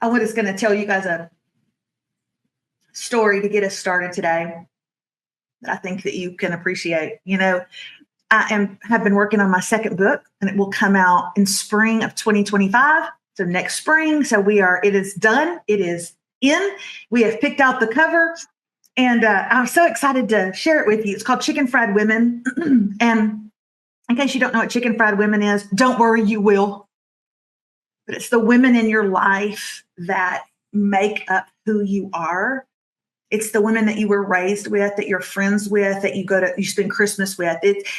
I was going to tell you guys a story to get us started today that I think that you can appreciate. Have been working on my second book, and it will come out in spring of 2025. So next spring. So it is done. It is in. We have picked out the cover, and I'm so excited to share it with you. It's called Chicken Fried Women. And in case you don't know what Chicken Fried Women is, don't worry, you will. But it's the women in your life that make up who you are. It's the women that you were raised with, that you're friends with, that you spend Christmas with. It's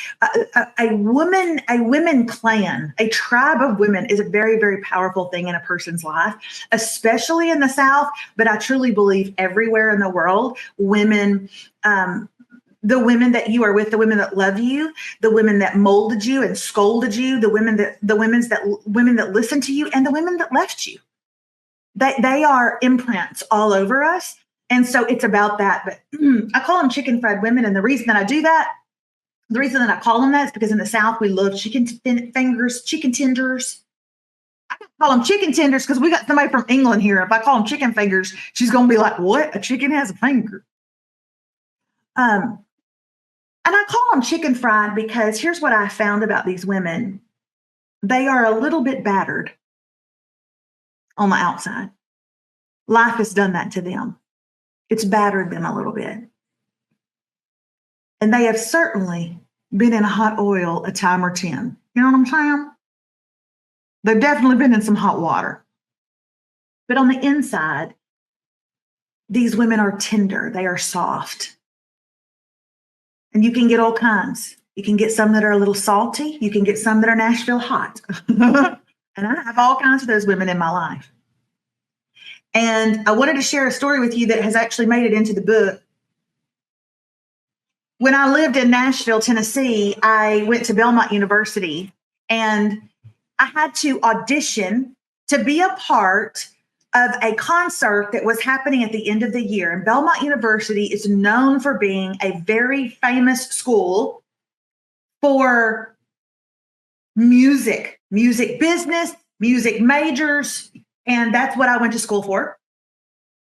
a women clan, a tribe of women is a very, very powerful thing in a person's life, especially in the South. But I truly believe everywhere in the world, women, the women that you are with, the women that love you, the women that molded you and scolded you, the women that listened to you, and the women that left you. They are imprints all over us. And so it's about that. But I call them chicken fried women. And the reason that I do that, the reason that I call them that is because in the South, we love chicken fingers, chicken tenders. I call them chicken tenders because we got somebody from England here. If I call them chicken fingers, she's going to be like, what? A chicken has a finger. And I call them chicken fried because here's what I found about these women. They are a little bit battered on the outside. Life has done that to them. It's battered them a little bit. And they have certainly been in hot oil a time or 10. You know what I'm saying? They've definitely been in some hot water. But on the inside, these women are tender. They are soft. And you can get all kinds. You can get some that are a little salty. You can get some that are Nashville hot. And I have all kinds of those women in my life. And I wanted to share a story with you that has actually made it into the book. When I lived in Nashville, Tennessee, I went to Belmont University, and I had to audition to be a part of a concert that was happening at the end of the year. And Belmont University is known for being a very famous school for music business, music majors. And that's what I went to school for.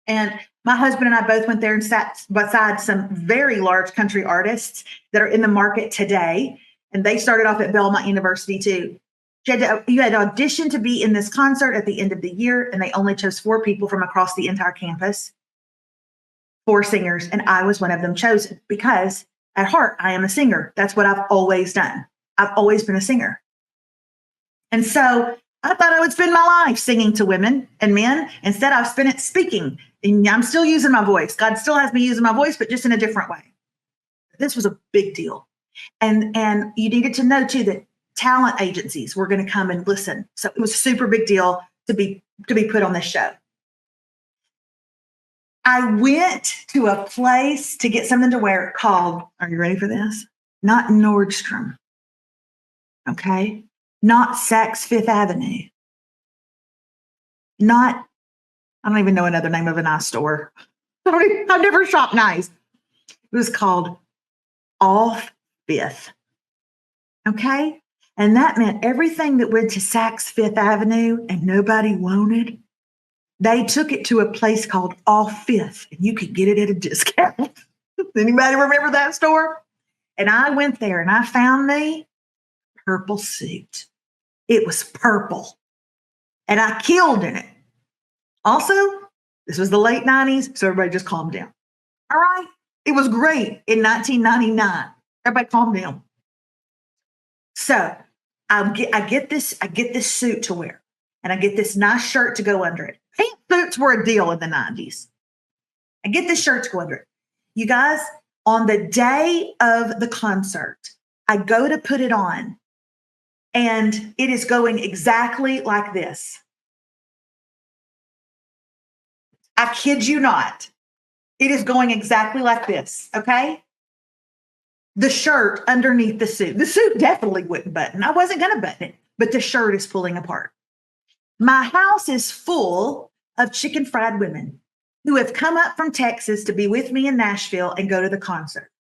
And my husband and I both went there and sat beside some very large country artists that are in the market today. And they started off at Belmont University too. You had to audition to be in this concert at the end of the year, and they only chose 4 people from across the entire campus, 4 singers. And I was one of them chosen because at heart, I am a singer. That's what I've always done. I've always been a singer. And so I thought I would spend my life singing to women and men. Instead, I've spent it speaking. And I'm still using my voice. God still has me using my voice, but just in a different way. This was a big deal. And you needed to know, too, that talent agencies were going to come and listen. So it was a super big deal to be put on this show. I went to a place to get something to wear called, are you ready for this? Not Nordstrom. Okay? Not Saks Fifth Avenue. Not, I don't even know another name of a nice store. I've never shopped nice. It was called Off Fifth. Okay? And that meant everything that went to Saks Fifth Avenue and nobody wanted, they took it to a place called Off Fifth, and you could get it at a discount. Anybody remember that store? And I went there and I found me a purple suit. It was purple. And I killed in it. Also, this was the late 90s, so everybody just calm down. All right? It was great in 1999. Everybody calm down. So I get this suit to wear, and I get this nice shirt to go under it. Pink suits were a deal in the 90s. I get this shirt to go under it. You guys, on the day of the concert, I go to put it on, and it is going exactly like this. I kid you not. It is going exactly like this, okay? The shirt underneath the suit. The suit definitely wouldn't button. I wasn't going to button it, but the shirt is pulling apart. My house is full of chicken fried women who have come up from Texas to be with me in Nashville and go to the concert.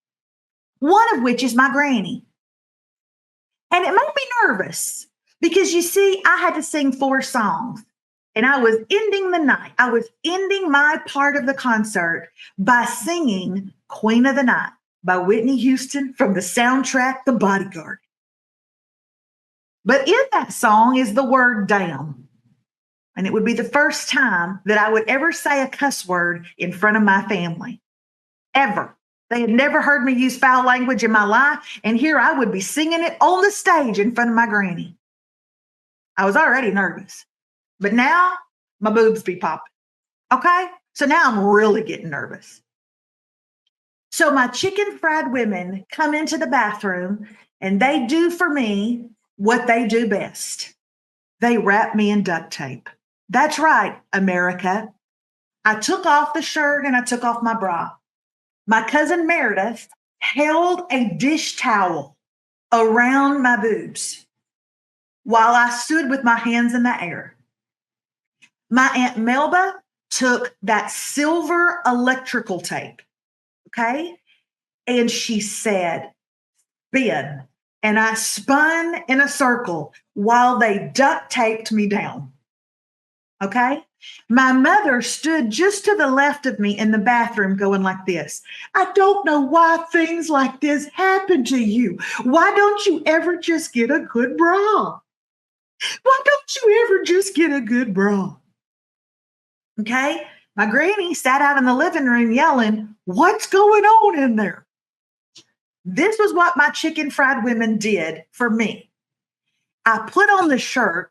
One of which is my granny. And it made me nervous because, you see, I had to sing 4 songs. And I was ending the night. I was ending my part of the concert by singing Queen of the Night by Whitney Houston from the soundtrack, The Bodyguard. But in that song is the word damn. And it would be the first time that I would ever say a cuss word in front of my family, ever. They had never heard me use foul language in my life. And here I would be singing it on the stage in front of my granny. I was already nervous, but now my boobs be popping. Okay. So now I'm really getting nervous. So my chicken fried women come into the bathroom and they do for me what they do best. They wrap me in duct tape. That's right, America. I took off the shirt and I took off my bra. My cousin Meredith held a dish towel around my boobs while I stood with my hands in the air. My Aunt Melba took that silver electrical tape, okay? And she said, spin. And I spun in a circle while they duct taped me down, okay? My mother stood just to the left of me in the bathroom going like this. I don't know why things like this happen to you. Why don't you ever just get a good bra? Why don't you ever just get a good bra? Okay. My granny sat out in the living room yelling, what's going on in there? This was what my chicken fried women did for me. I put on the shirt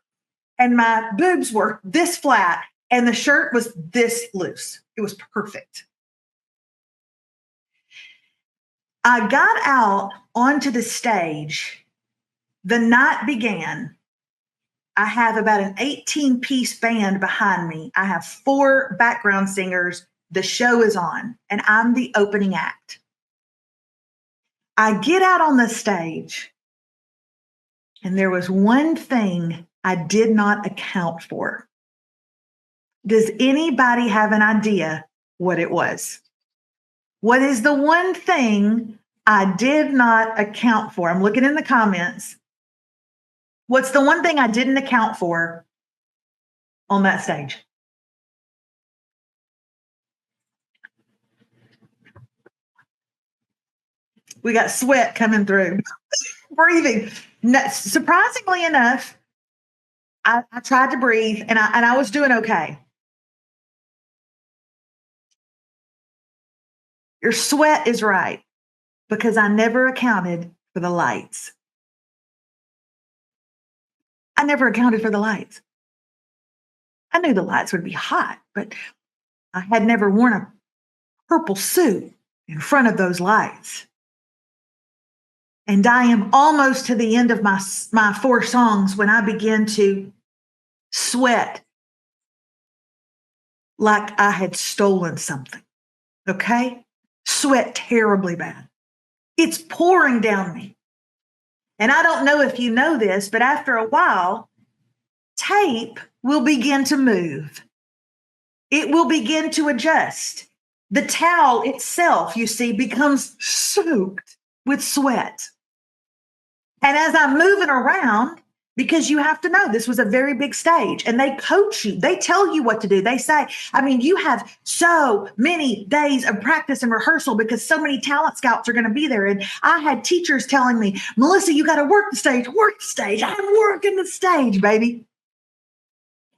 and my boobs were this flat and the shirt was this loose. It was perfect. I got out onto the stage. The night began. I have about an 18-piece band behind me. I have 4 background singers. The show is on, and I'm the opening act. I get out on the stage, and there was one thing I did not account for. Does anybody have an idea what it was? What is the one thing I did not account for? I'm looking in the comments. What's the one thing I didn't account for on that stage? We got sweat coming through, breathing. No, surprisingly enough, I tried to breathe and I was doing okay. Your sweat is right because I never accounted for the lights. I never accounted for the lights. I knew the lights would be hot, but I had never worn a purple suit in front of those lights. And I am almost to the end of my 4 songs when I begin to sweat like I had stolen something. Okay? Sweat terribly bad. It's pouring down me. And I don't know if you know this, but after a while, tape will begin to move. It will begin to adjust. The towel itself, you see, becomes soaked with sweat. And as I'm moving around, because you have to know this was a very big stage and they coach you, they tell you what to do. They say, I mean, you have so many days of practice and rehearsal because so many talent scouts are going to be there. And I had teachers telling me, Melissa, you got to work the stage, work the stage. I'm working the stage, baby.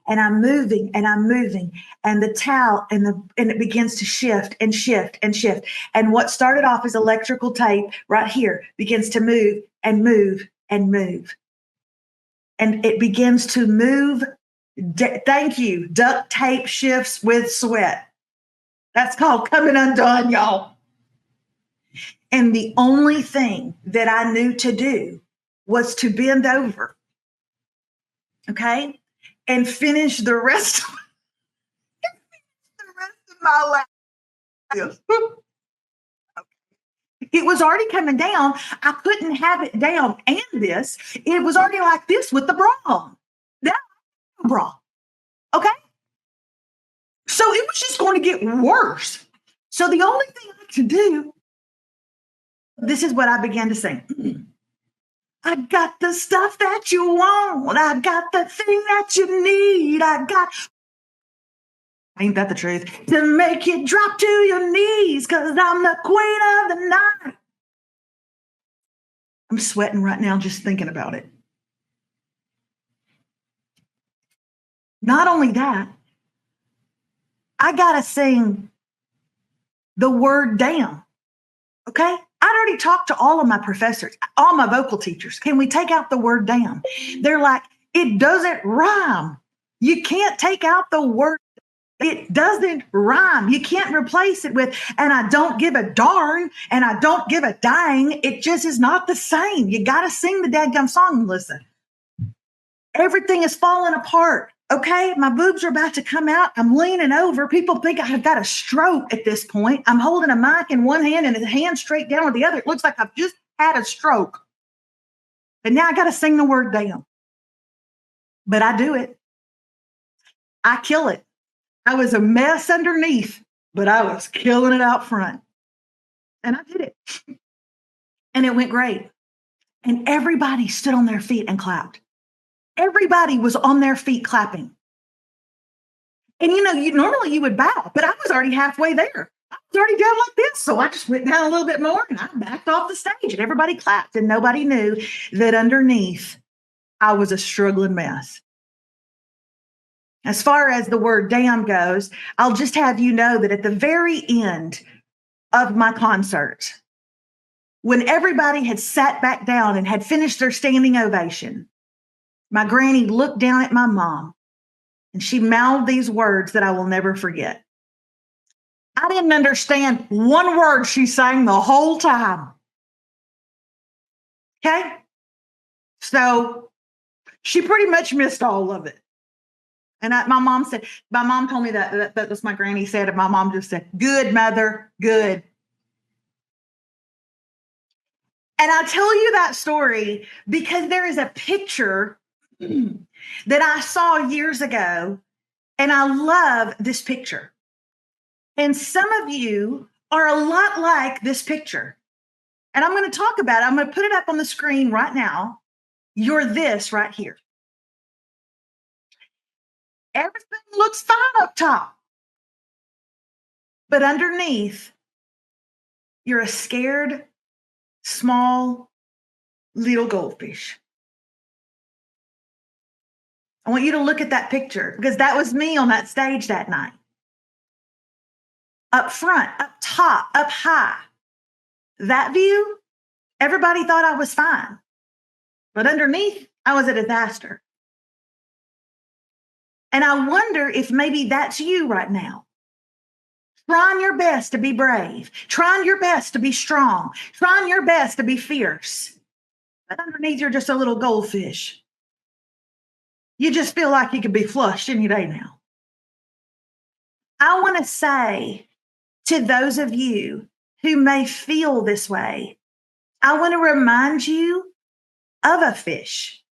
And I'm moving and the towel and it begins to shift and shift and shift. And what started off as electrical tape right here begins to move and move and move. And it begins to move. Thank you. Duct tape shifts with sweat. That's called coming undone, y'all. And the only thing that I knew to do was to bend over. Okay? And finish the rest of my life. It was already coming down. I couldn't have it down and this. It was already like this with the bra on. That bra. Okay? So it was just going to get worse. So the only thing I could do, this is what I began to sing. I got the stuff that you want. I got the thing that you need. I got Ain't that the truth? To make you drop to your knees, because I'm the queen of the night. I'm sweating right now just thinking about it. Not only that, I got to sing the word damn. Okay? I'd already talked to all of my professors, all my vocal teachers. Can we take out the word damn? They're like, it doesn't rhyme. You can't take out the word. It doesn't rhyme. You can't replace it with, and I don't give a darn, and I don't give a dang. It just is not the same. You got to sing the dadgum song, Melissa. Everything is falling apart. Okay, my boobs are about to come out. I'm leaning over. People think I've got a stroke at this point. I'm holding a mic in one hand and a hand straight down with the other. It looks like I've just had a stroke. And now I got to sing the word damn. But I do it. I kill it. I was a mess underneath, but I was killing it out front. And I did it. And it went great. And everybody stood on their feet and clapped. Everybody was on their feet clapping. And normally you would bow, but I was already halfway there. I was already down like this. So I just went down a little bit more and I backed off the stage and everybody clapped and nobody knew that underneath I was a struggling mess. As far as the word damn goes, I'll just have you know that at the very end of my concert, when everybody had sat back down and had finished their standing ovation, my granny looked down at my mom and she mouthed these words that I will never forget. I didn't understand one word she sang the whole time. Okay? So she pretty much missed all of it. And my mom told me that was my granny said, and my mom just said, good, mother, good. And I tell you that story because there is a picture that I saw years ago, and I love this picture. And some of you are a lot like this picture. And I'm going to talk about it. I'm going to put it up on the screen right now. You're this right here. Everything looks fine up top. But underneath, you're a scared, small, little goldfish. I want you to look at that picture because that was me on that stage that night. Up front, up top, up high. That view, everybody thought I was fine. But underneath, I was a disaster. And I wonder if maybe that's you right now. Trying your best to be brave. Trying your best to be strong. Trying your best to be fierce. But underneath, you're just a little goldfish. You just feel like you could be flushed any day now. I want to say to those of you who may feel this way, I want to remind you of a fish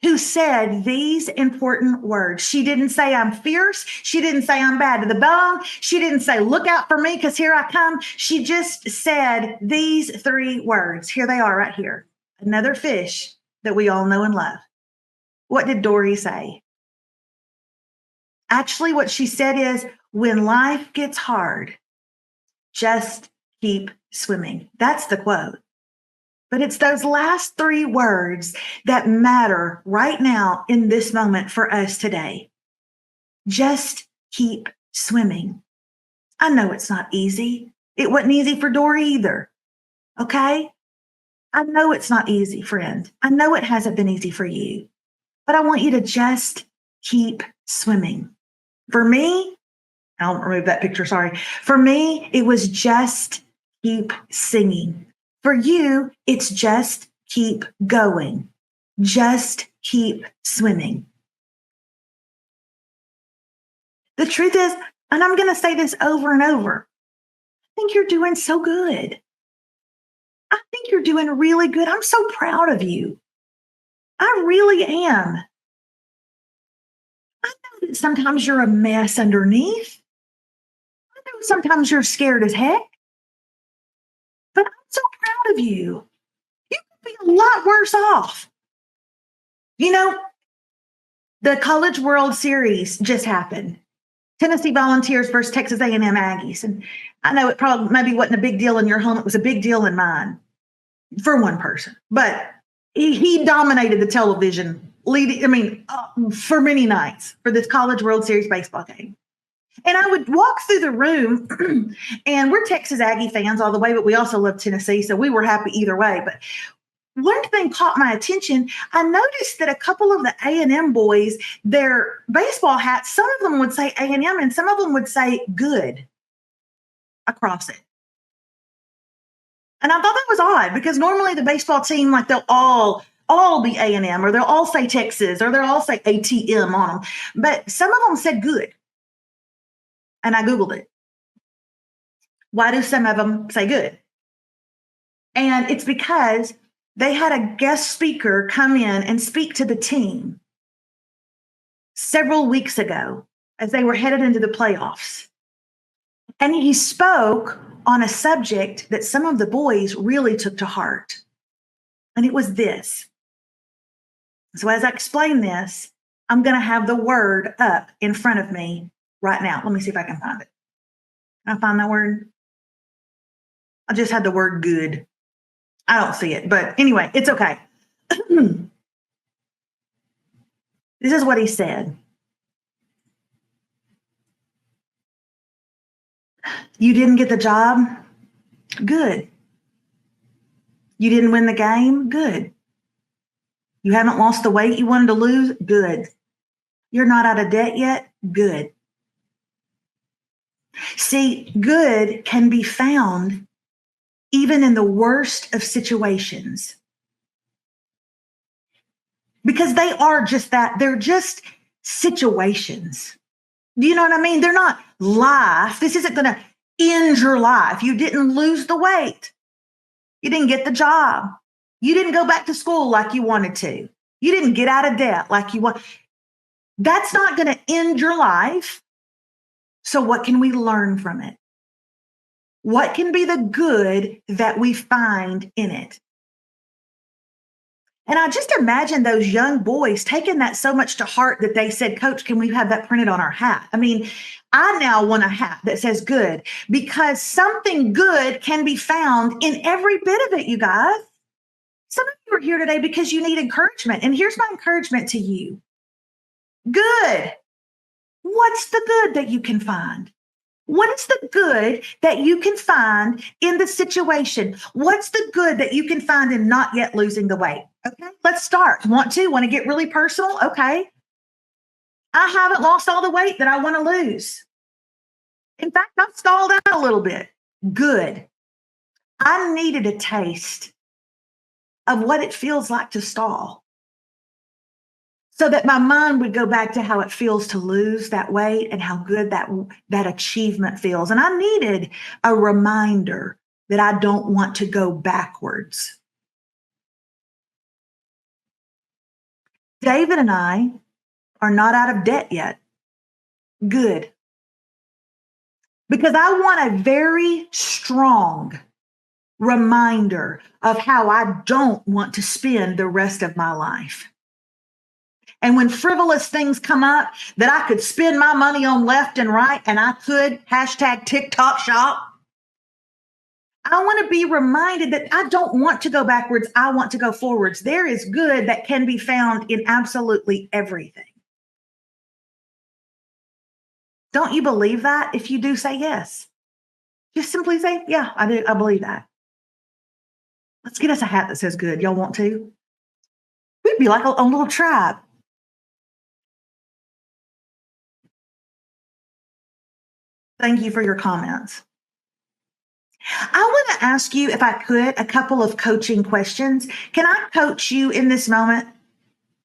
who said these important words. She didn't say I'm fierce. She didn't say I'm bad to the bone. She didn't say look out for me because here I come. She just said these three words. Here they are right here. Another fish that we all know and love. What did Dory say? Actually, what she said is, when life gets hard, just keep swimming. That's the quote. But it's those last three words that matter right now in this moment for us today. Just keep swimming. I know it's not easy. It wasn't easy for Dory either. Okay? I know it's not easy, friend. I know it hasn't been easy for you. But I want you to just keep swimming. For me, I'll remove that picture, sorry. For me, it was just keep singing. For you, it's just keep going. Just keep swimming. The truth is, and I'm going to say this over and over, I think you're doing so good. I think you're doing really good. I'm so proud of you. I really am. I know that sometimes you're a mess underneath. I know sometimes you're scared as heck. But I'm so proud of you. You could be a lot worse off. You know, the College World Series just happened. Tennessee Volunteers versus Texas A&M Aggies. And I know it probably maybe wasn't a big deal in your home. It was a big deal in mine for one person, but he dominated the television for many nights for this College World Series baseball game. And I would walk through the room, and we're Texas Aggie fans all the way, but we also love Tennessee, so we were happy either way. But one thing caught my attention. I noticed that a couple of the A&M boys, their baseball hats, some of them would say A&M and some of them would say good across it. And I thought that was odd because normally the baseball team, like they'll all be A&M or they'll all say Texas or they'll all say ATM on them. But some of them said good. And I Googled it. Why do some of them say good? And it's because they had a guest speaker come in and speak to the team several weeks ago as they were headed into the playoffs. And he spoke on a subject that some of the boys really took to heart. And it was this. So as I explain this, I'm going to have the word up in front of me right now. Let me see if I can find it. Can I find that word? I just had the word good. I don't see it, but anyway, it's okay. This is what he said. You didn't get the job? Good. You didn't win the game? Good. You haven't lost the weight you wanted to lose? Good. You're not out of debt yet? Good. See, good can be found even in the worst of situations. Because they are just that. They're just situations. Do you know what I mean? They're not life. This isn't going to end your life. You didn't lose the weight. You didn't get the job. You didn't go back to school like you wanted to. You didn't get out of debt like you want. That's not going to end your life. So what can we learn from it? What can be the good that we find in it? And I just imagine those young boys taking that so much to heart that they said, Coach, can we have that printed on our hat? I mean, I now want a hat that says good because something good can be found in every bit of it, you guys. Some of you are here today because you need encouragement. And here's my encouragement to you. Good. What's the good that you can find? What is the good that you can find in the situation? What's the good that you can find in not yet losing the weight? Okay, let's start. Want to get really personal? Okay. I haven't lost all the weight that I want to lose. In fact, I've stalled out a little bit. Good. I needed a taste of what it feels like to stall, so that my mind would go back to how it feels to lose that weight and how good that achievement feels. And I needed a reminder that I don't want to go backwards. David and I are not out of debt yet. Good. Because I want a very strong reminder of how I don't want to spend the rest of my life. And when frivolous things come up that I could spend my money on left and right, and I could #TikTok shop, I want to be reminded that I don't want to go backwards. I want to go forwards. There is good that can be found in absolutely everything. Don't you believe that? If you do, say yes. Just simply say, yeah, I do. I believe that. Let's get us a hat that says good. Y'all want to? We'd be like a little tribe. Thank you for your comments. I want to ask you, if I could, a couple of coaching questions. Can I coach you in this moment?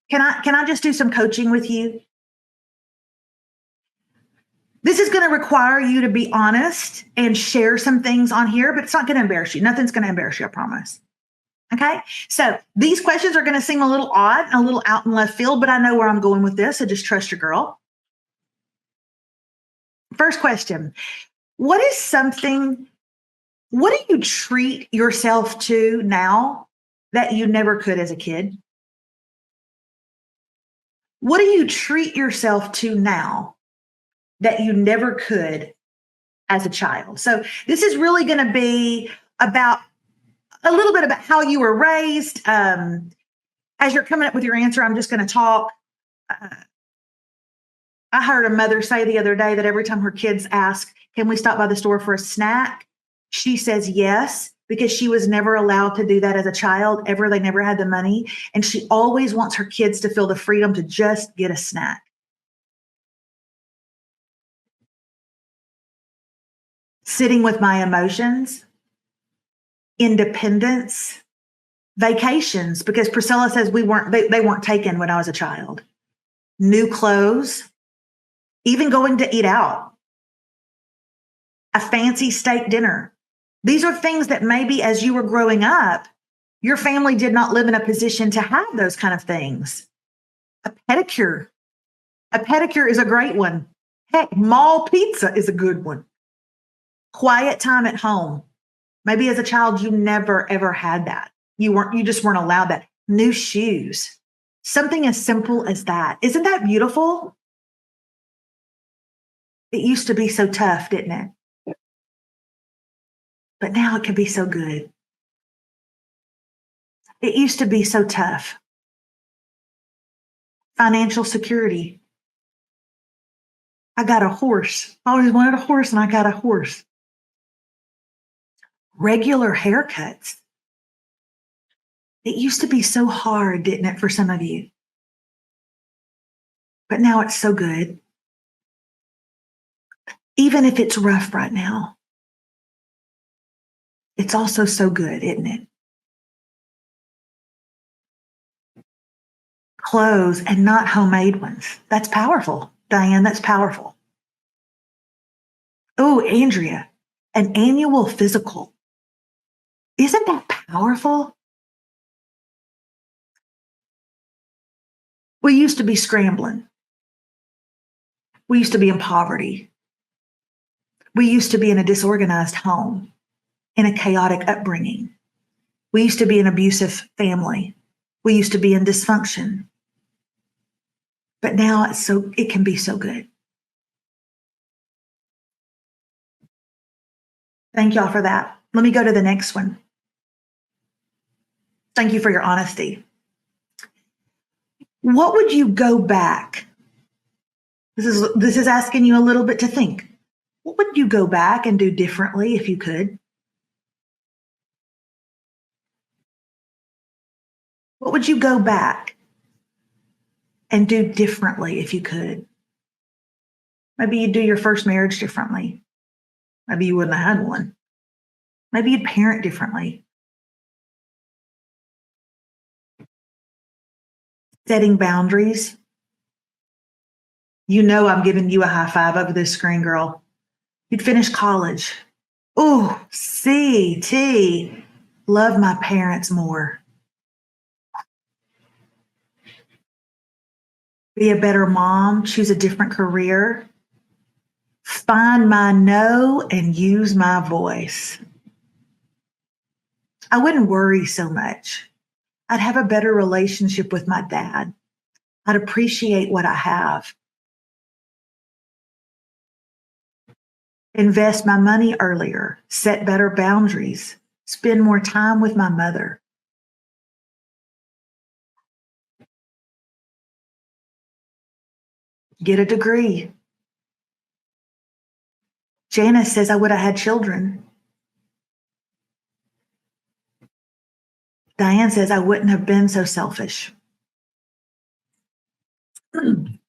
Can I just do some coaching with you? This is going to require you to be honest and share some things on here, but it's not going to embarrass you. Nothing's going to embarrass you, I promise. Okay? So these questions are going to seem a little odd, a little out in left field, but I know where I'm going with this, so just trust your girl. First question. What do you treat yourself to now that you never could as a kid? What do you treat yourself to now that you never could as a child. So this is really going to be about a little bit about how you were raised. As you're coming up with your answer, I'm just going to talk. Uh, I heard a mother say the other day that every time her kids ask, can we stop by the store for a snack? She says yes, because she was never allowed to do that as a child ever. They never had the money. And she always wants her kids to feel the freedom to just get a snack. Sitting with my emotions, independence, vacations, because Priscilla says they weren't taken when I was a child. New clothes, even going to eat out, a fancy steak dinner. These are things that maybe as you were growing up, your family did not live in a position to have those kind of things. A pedicure. A pedicure is a great one. Heck, mall pizza is a good one. Quiet time at home. Maybe as a child, you never ever had that. You just weren't allowed that. New shoes. Something as simple as that. Isn't that beautiful? It used to be so tough, didn't it? But now it can be so good. It used to be so tough. Financial security. I got a horse. I always wanted a horse and I got a horse. Regular haircuts. It used to be so hard, didn't it, for some of you? But now it's so good. Even if it's rough right now, it's also so good, isn't it? Clothes and not homemade ones. That's powerful, Diane. That's powerful. Oh, Andrea, an annual physical. Isn't that powerful? We used to be scrambling. We used to be in poverty. We used to be in a disorganized home, in a chaotic upbringing. We used to be an abusive family. We used to be in dysfunction. But now it can be so good. Thank y'all for that. Let me go to the next one. Thank you for your honesty. What would you go back? This is asking you a little bit to think. What would you go back and do differently if you could? What would you go back and do differently if you could? Maybe you'd do your first marriage differently. Maybe you wouldn't have had one. Maybe you'd parent differently. Setting boundaries. You know I'm giving you a high five over this screen, girl. You'd finish college. Oh, CT. Love my parents more. Be a better mom. Choose a different career. Find my no and use my voice. I wouldn't worry so much. I'd have a better relationship with my dad. I'd appreciate what I have. Invest my money earlier, set better boundaries, spend more time with my mother. Get a degree. Janice says I would have had children. Diane says I wouldn't have been so selfish. And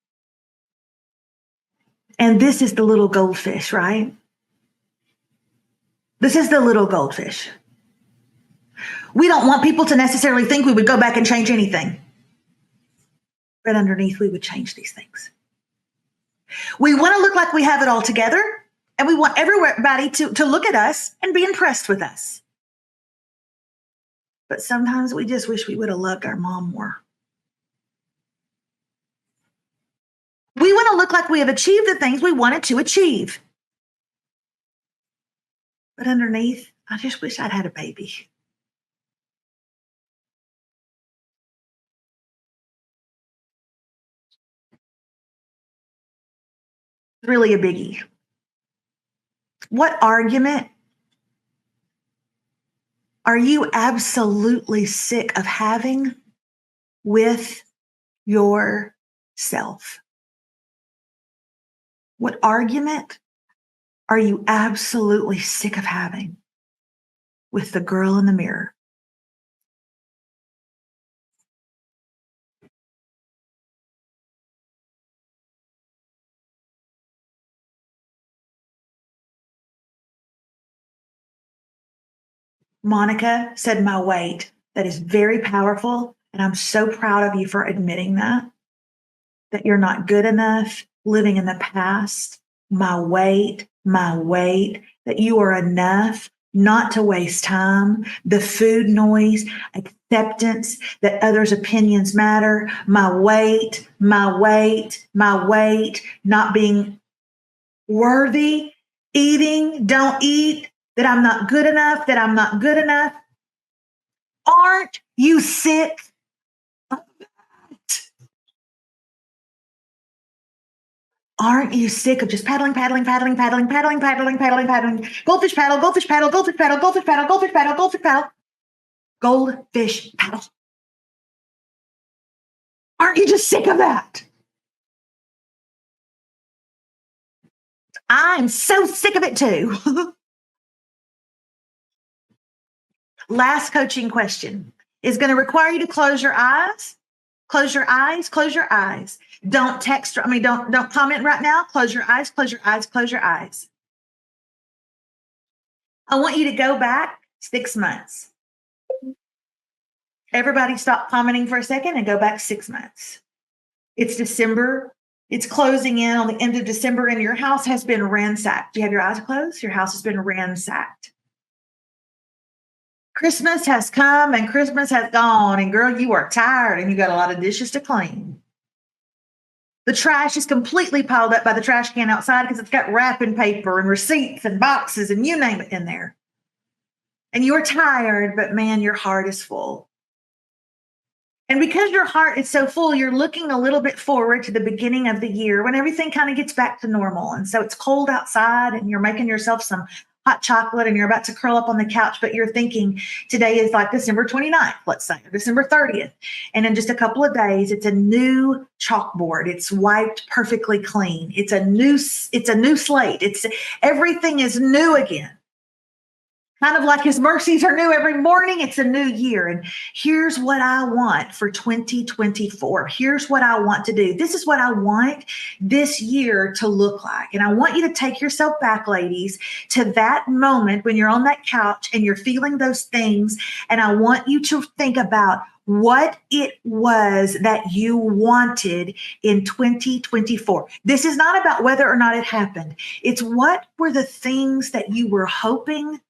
this is the little goldfish, right? This is the little goldfish. We don't want people to necessarily think we would go back and change anything. But underneath, we would change these things. We want to look like we have it all together, and we want everybody to look at us and be impressed with us. But sometimes we just wish we would have loved our mom more. We want to look like we have achieved the things we wanted to achieve. But underneath, I just wish I'd had a baby. It's really a biggie. What argument are you absolutely sick of having with yourself? What argument are you absolutely sick of having with the girl in the mirror? Monica said, my weight. That is very powerful. And I'm so proud of you for admitting that you're not good enough, living in the past. My weight, that you are enough not to waste time. The food noise, acceptance that others' opinions matter. My weight, not being worthy, eating, don't eat, that I'm not good enough, Aren't you sick of that? Aren't you sick of just paddling? Goldfish paddle, goldfish paddle. Aren't you just sick of that? I'm so sick of it too. Last coaching question is going to require you to close your eyes. Close your eyes. Don't text. Don't comment right now. Close your eyes. I want you to go back 6 months. Everybody stop commenting for a second and go back 6 months. It's December. It's closing in on the end of December and your house has been ransacked. Do you have your eyes closed? Your house has been ransacked. Christmas has come and Christmas has gone, and girl, you are tired and you got a lot of dishes to clean. The trash is completely piled up by the trash can outside because it's got wrapping paper and receipts and boxes and you name it in there. And you're tired, but man, your heart is full. And because your heart is so full, you're looking a little bit forward to the beginning of the year when everything kind of gets back to normal. And so it's cold outside and you're making yourself some hot chocolate and you're about to curl up on the couch, but you're thinking today is like December 29th, let's say, or December 30th. And in just a couple of days, it's a new chalkboard. It's wiped perfectly clean. It's a new slate. Everything is new again. Kind of like his mercies are new every morning. It's a new year. And here's what I want for 2024. Here's what I want to do. This is what I want this year to look like. And I want you to take yourself back, ladies, to that moment when you're on that couch and you're feeling those things. And I want you to think about what it was that you wanted in 2024. This is not about whether or not it happened. It's what were the things that you were hoping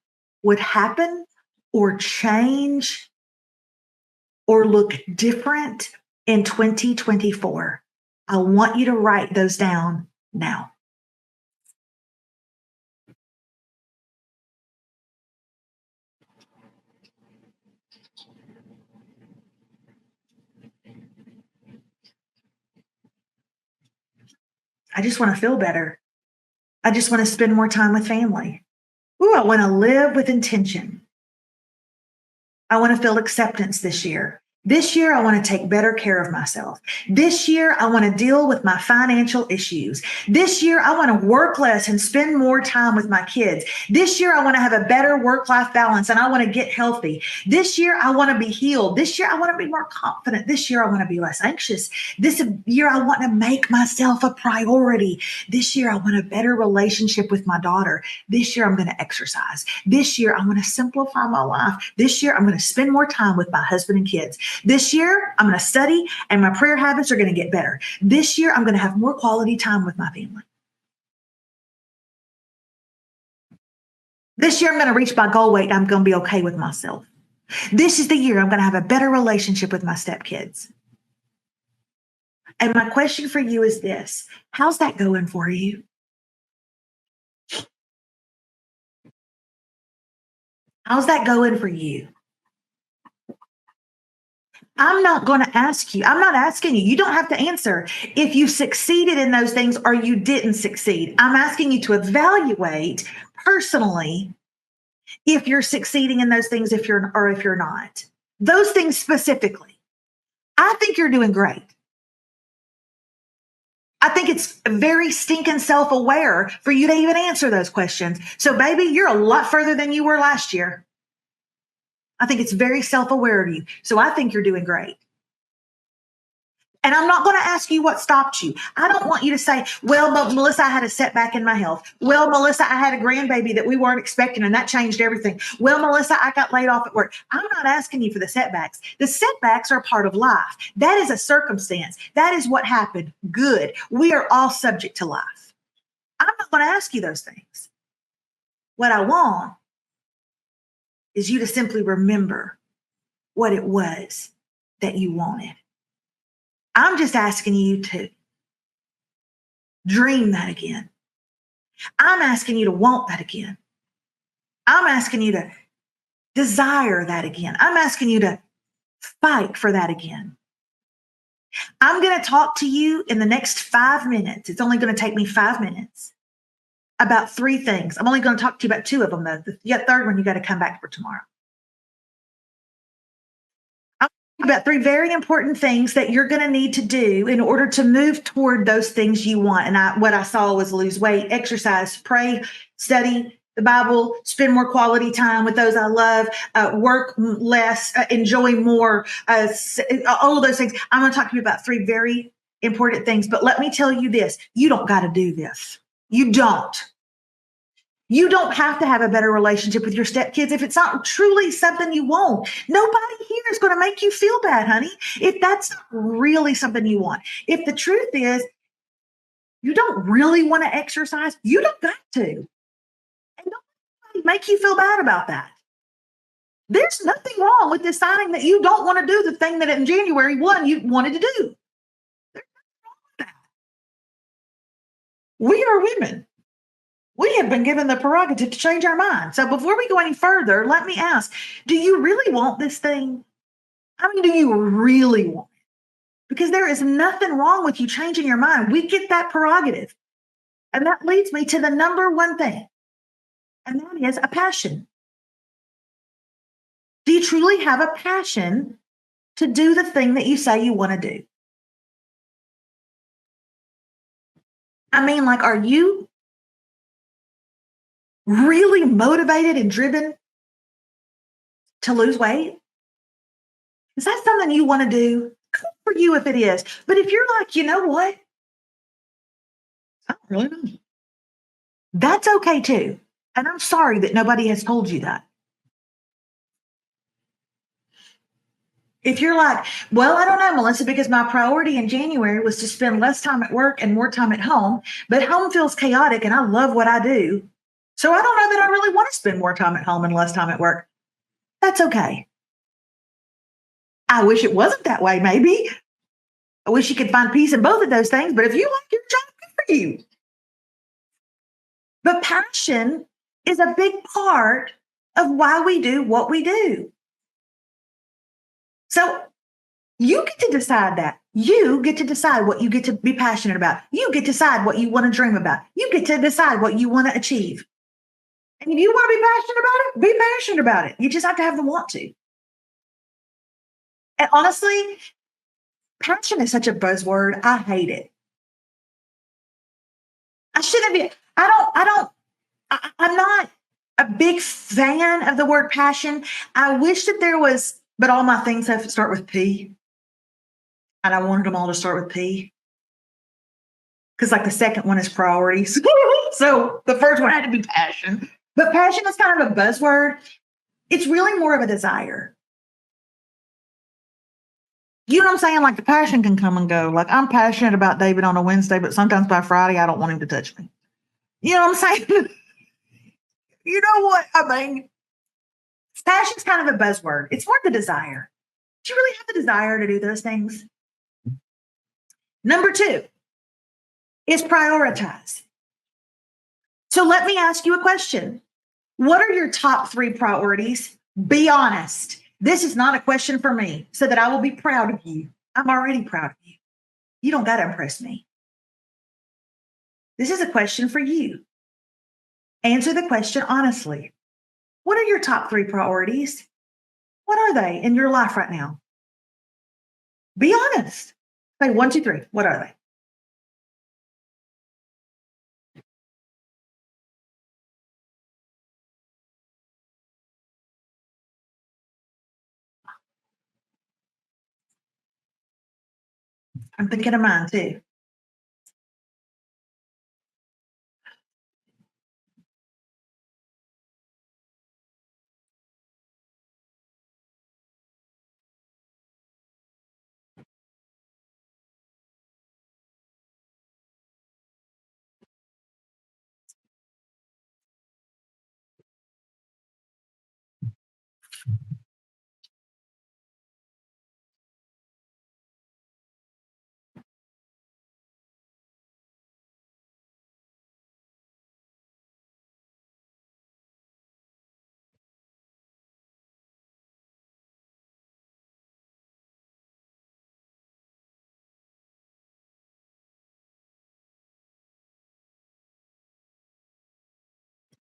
would happen or change or look different in 2024. I want you to write those down now. I just want to feel better. I just want to spend more time with family. Ooh, I want to live with intention. I want to feel acceptance this year. This year, I want to take better care of myself. This year, I want to deal with my financial issues. This year, I want to work less and spend more time with my kids. This year, I want to have a better work-life balance and I want to get healthy. This year, I want to be healed. This year, I want to be more confident. This year, I want to be less anxious. This year, I want to make myself a priority. This year, I want a better relationship with my daughter. This year, I'm going to exercise. This year, I want to simplify my life. This year, I'm going to spend more time with my husband and kids. This year, I'm going to study and my prayer habits are going to get better. This year, I'm going to have more quality time with my family. This year, I'm going to reach my goal weight and I'm going to be okay with myself. This is the year I'm going to have a better relationship with my stepkids. And my question for you is this: how's that going for you? How's that going for you? I'm not going to ask you. I'm not asking you. You don't have to answer if you succeeded in those things or you didn't succeed. I'm asking you to evaluate personally if you're succeeding in those things, if you're not. Those things specifically. I think you're doing great. I think it's very stinking self-aware for you to even answer those questions. So, baby, you're a lot further than you were last year. I think it's very self-aware of you. So I think you're doing great. And I'm not going to ask you what stopped you. I don't want you to say, well, but Melissa, I had a setback in my health. Well, Melissa, I had a grandbaby that we weren't expecting and that changed everything. Well, Melissa, I got laid off at work. I'm not asking you for the setbacks. The setbacks are part of life. That is a circumstance. That is what happened. Good. We are all subject to life. I'm not going to ask you those things. What I want is you to simply remember what it was that you wanted. I'm just asking you to dream that again. I'm asking you to want that again. I'm asking you to desire that again. I'm asking you to fight for that again. I'm going to talk to you in the next 5 minutes. It's only going to take me 5 minutes about 3 things. I'm only going to talk to you about 2 of them, though. The third one, you got to come back for tomorrow. About 3 very important things that you're going to need to do in order to move toward those things you want. And what I saw was lose weight, exercise, pray, study the Bible, spend more quality time with those I love, work less, enjoy more, all of those things. I'm going to talk to you about 3 very important things. But let me tell you this, you don't got to do this. You don't. You don't have to have a better relationship with your stepkids if it's not truly something you want. Nobody here is going to make you feel bad, honey, if that's not really something you want. If the truth is you don't really want to exercise, you don't got to. And don't make you feel bad about that. There's nothing wrong with deciding that you don't want to do the thing that in January 1 you wanted to do. There's nothing wrong with that. We are women. We have been given the prerogative to change our mind. So before we go any further, let me ask, do you really want this thing? I mean, do you really want it? Because there is nothing wrong with you changing your mind. We get that prerogative. And that leads me to the number 1 thing, and that is a passion. Do you truly have a passion to do the thing that you say you want to do? I mean, like, are you really motivated and driven to lose weight? Is that something you want to do? Good for you if it is. But if you're like, you know what? I don't really know. That's okay too. And I'm sorry that nobody has told you that. If you're like, well, I don't know, Melissa, because my priority in January was to spend less time at work and more time at home, but home feels chaotic and I love what I do. So I don't know that I really want to spend more time at home and less time at work. That's okay. I wish it wasn't that way, maybe. I wish you could find peace in both of those things, but if you like your job, good for you. But passion is a big part of why we do what we do. So you get to decide that. You get to decide what you get to be passionate about. You get to decide what you want to dream about. You get to decide what you want to achieve. And if you want to be passionate about it, be passionate about it. You just have to have the want to. And honestly, passion is such a buzzword. I hate it. I shouldn't be. I'm not a big fan of the word passion. I wish that there was, but all my things have to start with P. And I wanted them all to start with P. Because like the second one is priorities. So the first one had to be passion. But passion is kind of a buzzword. It's really more of a desire. You know what I'm saying? Like the passion can come and go. Like I'm passionate about David on a Wednesday, but sometimes by Friday, I don't want him to touch me. You know what I'm saying? You know what I mean? Passion's kind of a buzzword. It's more the desire. Do you really have the desire to do those things? Number 2 is prioritize. So let me ask you a question. What are your top 3 priorities? Be honest. This is not a question for me so that I will be proud of you. I'm already proud of you. You don't got to impress me. This is a question for you. Answer the question honestly. What are your top 3 priorities? What are they in your life right now? Be honest. Say 1, 2, 3. What are they? I'm thinking of mine too.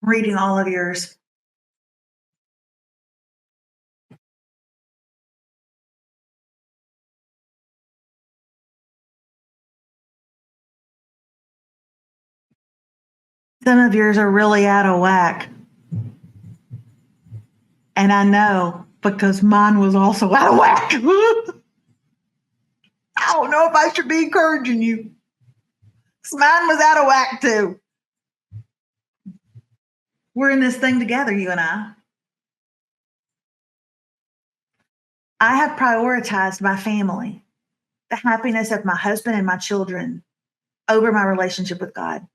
I'm reading all of yours. Some of yours are really out of whack. And I know because mine was also out of whack. I don't know if I should be encouraging you. Mine was out of whack too. We're in this thing together, you and I. I have prioritized my family, the happiness of my husband and my children over my relationship with God.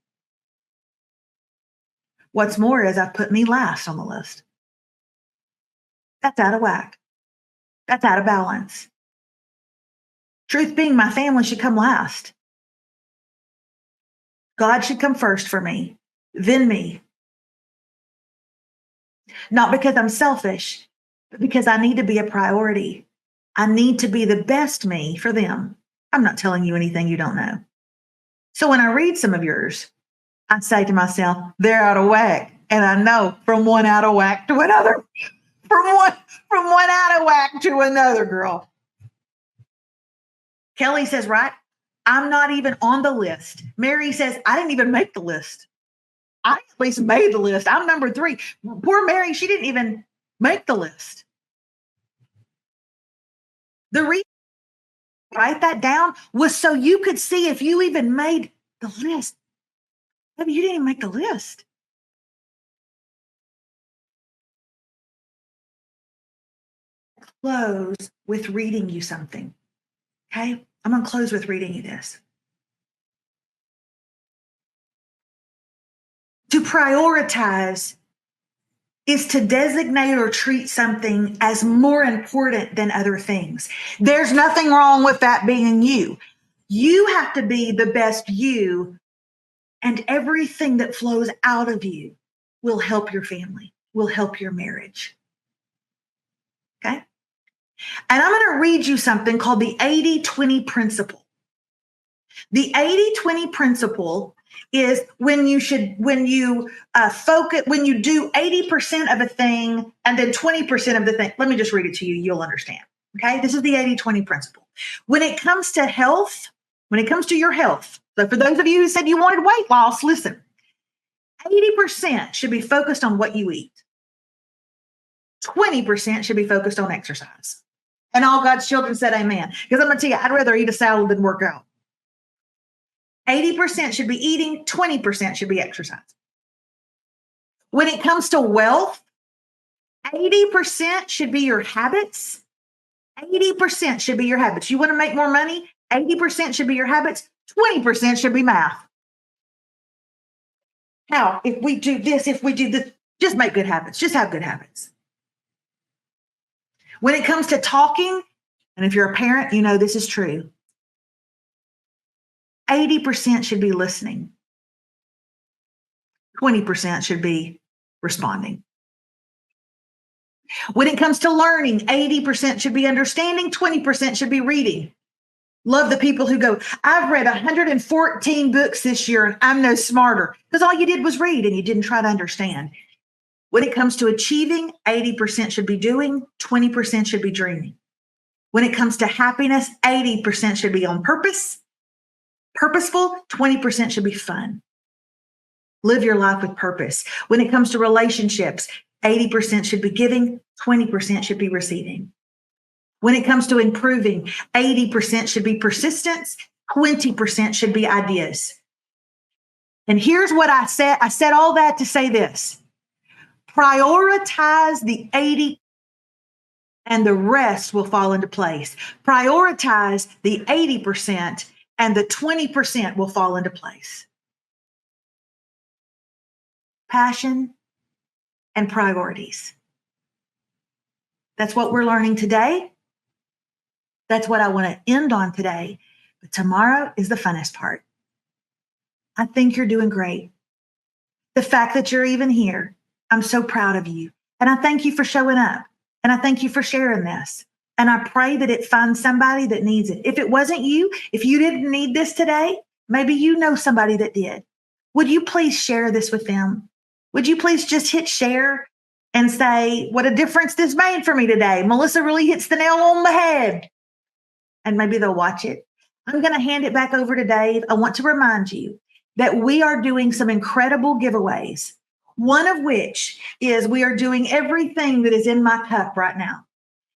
What's more is I've put me last on the list. That's out of whack. That's out of balance. Truth being, my family should come last. God should come first for me, then me. Not because I'm selfish, but because I need to be a priority. I need to be the best me for them. I'm not telling you anything you don't know. So when I read some of yours, I say to myself, they're out of whack. And I know from one out of whack to another, from one out of whack to another, girl. Kelly says, right, I'm not even on the list. Mary says, I didn't even make the list. I at least made the list. I'm number 3. Poor Mary, she didn't even make the list. The reason I write that down was so you could see if you even made the list. Maybe you didn't even make the list. Close with reading you something. Okay? I'm going to close with reading you this. To prioritize is to designate or treat something as more important than other things. There's nothing wrong with that being you. You have to be the best you, and everything that flows out of you will help your family, will help your marriage. Okay? And I'm going to read you something called the 80-20 principle. The 80-20 principle is when you focus, when you do 80% of a thing and then 20% of the thing. Let me just read it to you. You'll understand. Okay. This is the 80-20 principle. When it comes to health, when it comes to your health. So for those of you who said you wanted weight loss, listen, 80% should be focused on what you eat. 20% should be focused on exercise. And all God's children said amen. Because I'm going to tell you, I'd rather eat a salad than work out. 80% should be eating, 20% should be exercise. When it comes to wealth, 80% should be your habits. 80% should be your habits. You want to make more money? 80% should be your habits. 20% should be math. Now, if we do this, just make good habits. Just have good habits. When it comes to talking, and if you're a parent, you know this is true. 80% should be listening. 20% should be responding. When it comes to learning, 80% should be understanding, 20% should be reading. Love the people who go, I've read 114 books this year and I'm no smarter, because all you did was read and you didn't try to understand. When it comes to achieving, 80% should be doing, 20% should be dreaming. When it comes to happiness, 80% should be on purpose, purposeful, 20% should be fun. Live your life with purpose. When it comes to relationships, 80% should be giving, 20% should be receiving. When it comes to improving, 80% should be persistence, 20% should be ideas. And here's what I said. I said all that to say this. Prioritize the 80 and the rest will fall into place. Prioritize the 80% and the 20% will fall into place. Passion and priorities. That's what we're learning today. That's what I want to end on today. But tomorrow is the funnest part. I think you're doing great. The fact that you're even here, I'm so proud of you. And I thank you for showing up. And I thank you for sharing this. And I pray that it finds somebody that needs it. If it wasn't you, if you didn't need this today, maybe you know somebody that did. Would you please share this with them? Would you please just hit share and say, what a difference this made for me today. Melissa really hits the nail on the head. And maybe they'll watch it. I'm going to hand it back over to Dave. I want to remind you that we are doing some incredible giveaways. One of which is we are doing everything that is in my cup right now.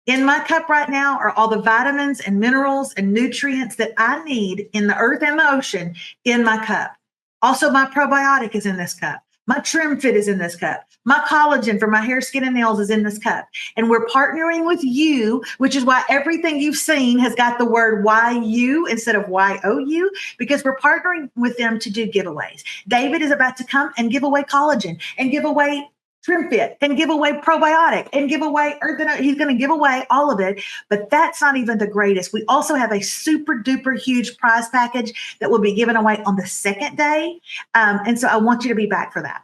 In my cup right now are all the vitamins and minerals and nutrients that I need in the earth and the ocean in my cup. Also, my probiotic is in this cup. My Trim Fit is in this cup. My collagen for my hair, skin, and nails is in this cup. And we're partnering with you, which is why everything you've seen has got the word YU instead of YOU, because we're partnering with them to do giveaways. David is about to come and give away collagen and give away Trim Fit and give away probiotic and give away Earth and he's going to give away all of it. But that's not even the greatest. We also have a super duper huge prize package that will be given away on the second day. And so I want you to be back for that.